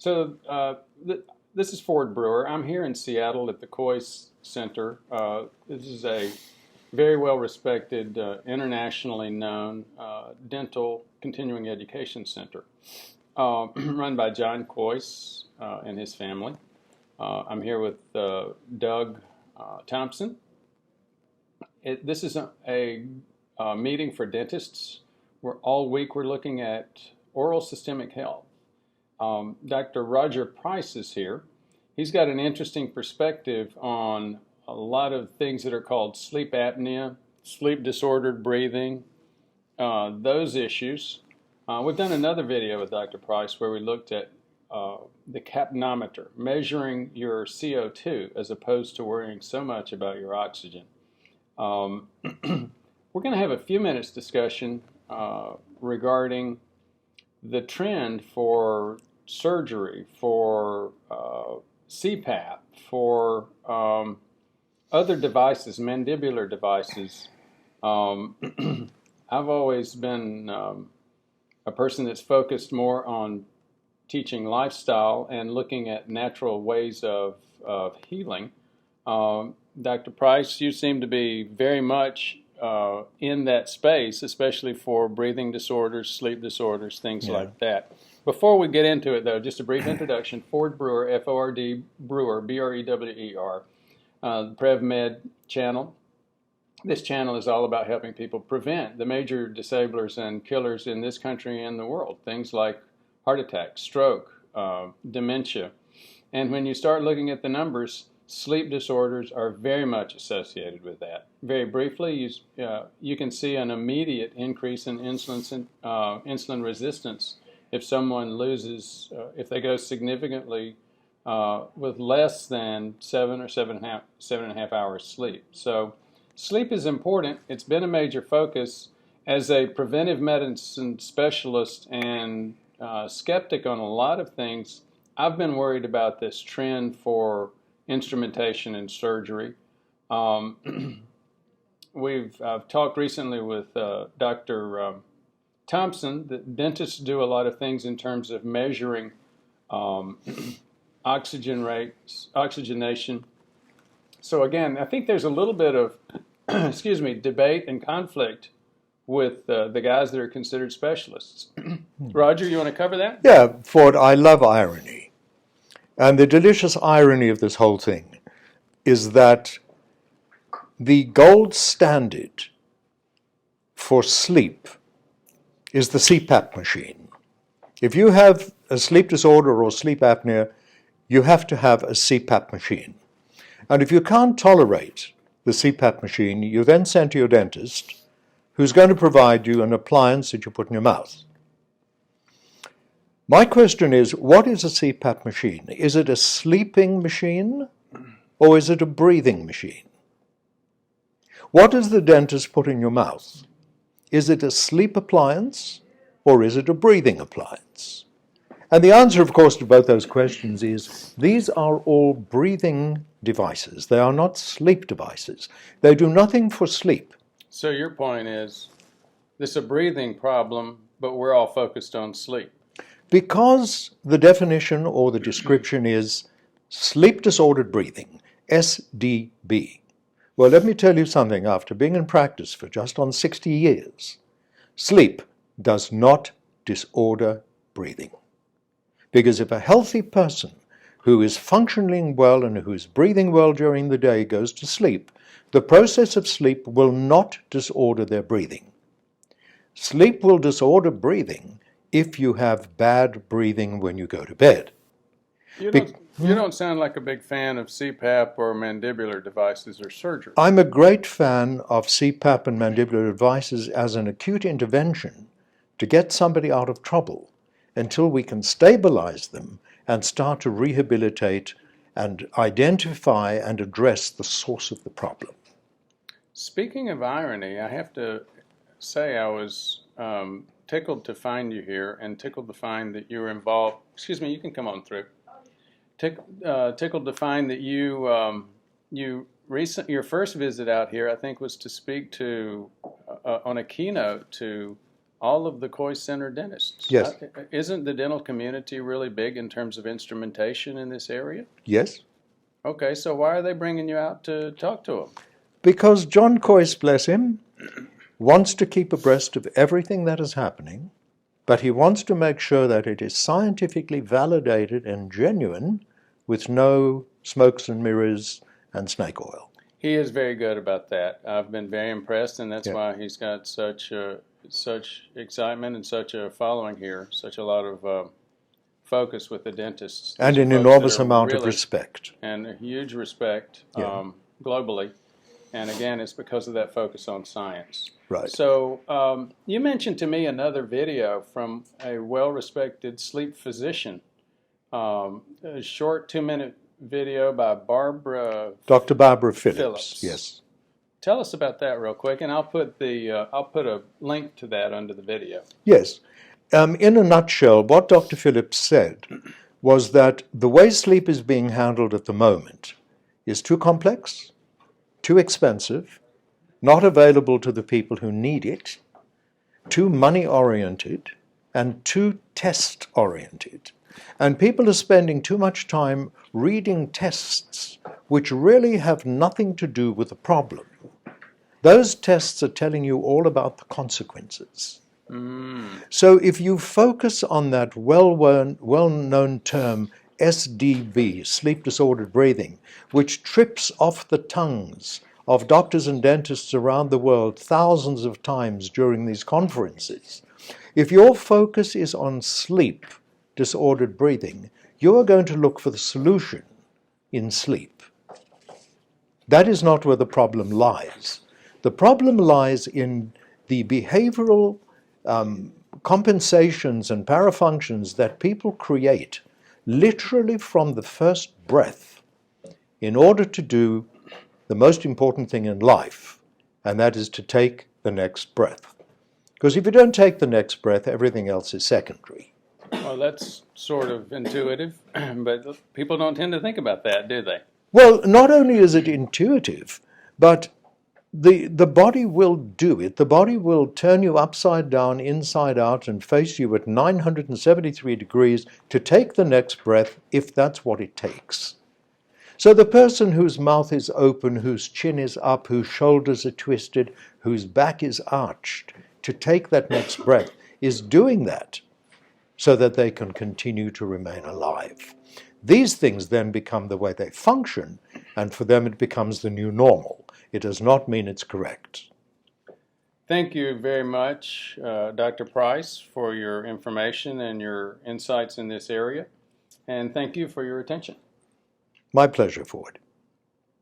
So this is Ford Brewer. I'm here in Seattle at the Coyce Center. This is a very well-respected, internationally known dental continuing education center run by John Coyce and his family. I'm here with Doug Thompson. This is a meeting for dentists. All week we're looking at oral systemic health. Dr. Roger Price is here. He's got an interesting perspective on a lot of things that are called sleep apnea, sleep disordered breathing, those issues. We've done another video with Dr. Price where we looked at the capnometer, measuring your CO2 as opposed to worrying so much about your oxygen. We're going to have a few minutes discussion regarding the trend for surgery, for CPAP, for other devices, mandibular devices. I've always been a person that's focused more on teaching lifestyle and looking at natural ways of healing. Dr. Price, you seem to be very much in that space, especially for breathing disorders, sleep disorders, things like that. Before we get into it, though, just a brief introduction. Ford Brewer, F-O-R-D, Brewer, B-R-E-W-E-R, the PrevMed channel. This channel is all about helping people prevent the major disablers and killers in this country and the world, things like heart attack, stroke, dementia. And when you start looking at the numbers, sleep disorders are very much associated with that. Very briefly, you can see an immediate increase in insulin resistance if someone loses, if they go significantly with less than 7 or 7.5 hours sleep. So sleep is important. It's been a major focus. As a preventive medicine specialist and skeptic on a lot of things, I've been worried about this trend for instrumentation and surgery. I've talked recently with Dr. Thompson that dentists do a lot of things in terms of measuring oxygen rates, oxygenation. So again, I think there's a little bit of debate and conflict with the guys that are considered specialists. Roger, you want to cover that? Yeah, Ford, I love irony. And the delicious irony of this whole thing is that the gold standard for sleep is the CPAP machine. If you have a sleep disorder or sleep apnea, you have to have a CPAP machine. And if you can't tolerate the CPAP machine, you then send to your dentist, who's going to provide you an appliance that you put in your mouth. My question is, what is a CPAP machine? Is it a sleeping machine or is it a breathing machine? What does the dentist put in your mouth? Is it a sleep appliance or is it a breathing appliance? And the answer, of course, to both those questions is these are all breathing devices. They are not sleep devices. They do nothing for sleep. So your point is this is a breathing problem, but we're all focused on sleep. Because the definition or the description is sleep disordered breathing, SDB. Well, let me tell you something. After being in practice for just on 60 years, sleep does not disorder breathing. Because if a healthy person who is functioning well and who is breathing well during the day goes to sleep, the process of sleep will not disorder their breathing. Sleep will disorder breathing if you have bad breathing when you go to bed. You don't sound like a big fan of CPAP or mandibular devices or surgery. I'm a great fan of CPAP and mandibular devices as an acute intervention to get somebody out of trouble until we can stabilize them and start to rehabilitate and identify and address the source of the problem. Speaking of irony, I have to say I was tickled to find you here and tickled to find that you were involved. Excuse me, you can come on through. Tickled to find that your first visit out here, I think, was to speak to on a keynote to all of the Coy Center dentists. Yes. Isn't the dental community really big in terms of instrumentation in this area? Yes. Okay, so why are they bringing you out to talk to them? Because John Coyce, bless him, wants to keep abreast of everything that is happening, but he wants to make sure that it is scientifically validated and genuine with no smokes and mirrors and snake oil. He is very good about that. I've been very impressed, and that's Yeah. why he's got such excitement and such a following here, such a lot of focus with the dentists. And These are an folks enormous that are amount of really- respect. And a huge respect Yeah. globally. And again, it's because of that focus on science. Right. So you mentioned to me another video from a well-respected sleep physician, a short 2-minute video by Dr. Barbara Phillips. Phillips. Yes. Tell us about that real quick, and I'll put a link to that under the video. Yes. In a nutshell, what Dr. Phillips said was that the way sleep is being handled at the moment is too complex, too expensive, not available to the people who need it, too money-oriented, and too test-oriented. And people are spending too much time reading tests which really have nothing to do with the problem. Those tests are telling you all about the consequences. So if you focus on that well-known term SDB, sleep disordered breathing, which trips off the tongues of doctors and dentists around the world thousands of times during these conferences, if your focus is on sleep disordered breathing, you are going to look for the solution in sleep. That is not where the problem lies. The problem lies in the behavioral compensations and parafunctions that people create literally from the first breath in order to do the most important thing in life, and that is to take the next breath. Because if you don't take the next breath, everything else is secondary. Well, that's sort of intuitive, but people don't tend to think about that, do they? Well, not only is it intuitive, but the body will do it. The body will turn you upside down, inside out, and face you at 973 degrees to take the next breath, if that's what it takes. So the person whose mouth is open, whose chin is up, whose shoulders are twisted, whose back is arched, to take that next breath is doing that so that they can continue to remain alive. These things then become the way they function, and for them it becomes the new normal. It does not mean it's correct. Thank you very much, Dr. Price, for your information and your insights in this area, and thank you for your attention. My pleasure, Ford.